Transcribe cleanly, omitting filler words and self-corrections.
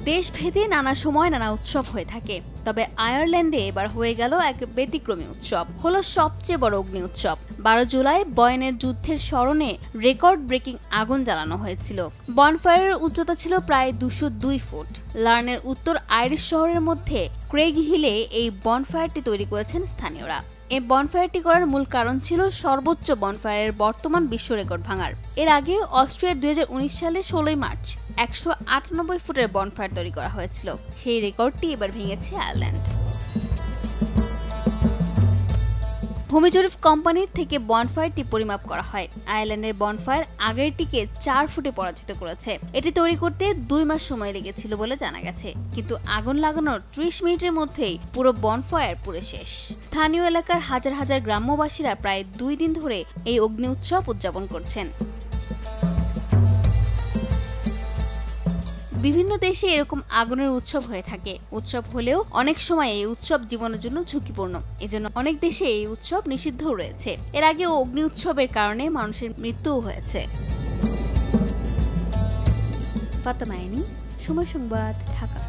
দেশভেদে নানা সময় নানা উৎসব হয়ে থাকে, তবে আয়ারল্যান্ডে এবার হয়ে গেল এক ব্যতিক্রমী উৎসব। হলো সবচেয়ে বড় অগ্নি উৎসব। 12 জুলাই বয়েনের যুদ্ধের স্মরণে রেকর্ড ব্রেকিং আগুন জ্বালানো হয়েছিল। বনফায়ারের উচ্চতা ছিল প্রায় 202 ফুট। লার্নের উত্তর আইরিশ শহরের মধ্যে ক্রেগ হিলে এই বনফায়ারটি তৈরি করেছেন স্থানীয়রা। এই বনফায়ারটি করার মূল কারণ ছিল সর্বোচ্চ বনফায়ারের বর্তমান বিশ্ব রেকর্ড ভাঙার। এর আগে অস্ট্রিয়ার 2019 সালে 16 মার্চ 198 ফুটের বনফায়ার তৈরি করা হয়েছিল। সেই রেকর্ডটি এবার ভেঙেছে আয়ারল্যান্ড। ভূমি জরিপ কোম্পানির থেকে বনফায়ারটি পরিমাপ করা হয়। আয়ারল্যান্ডের বনফায়ার আগেরটিকে 4 ফুটে পরাজিত করেছে। এটি তৈরি করতে 2 মাস সময় লেগেছিল বলে জানা গেছে, কিন্তু আগুন লাগানোর 30 মিনিটের মধ্যেই পুরো বনফায়ার পুড়ে শেষ। স্থানীয় এলাকার হাজার হাজার গ্রাম্যবাসীরা প্রায় 2 দিন ধরে এই অগ্নি উৎসব উদযাপন করছেন। বিভিন্ন দেশে এরকম আগুনের উৎসব হয়ে থাকে। উৎসব হলেও অনেক সময় এই উৎসব জীবনের জন্য ঝুঁকিপূর্ণ। এজন্য অনেক দেশে এই উৎসব নিষিদ্ধও রয়েছে। এর আগে অগ্নি উৎসবের কারণে মানুষের মৃত্যুও হয়েছে। ফাতেমা আইনি, সময় সংবাদ, ঢাকা।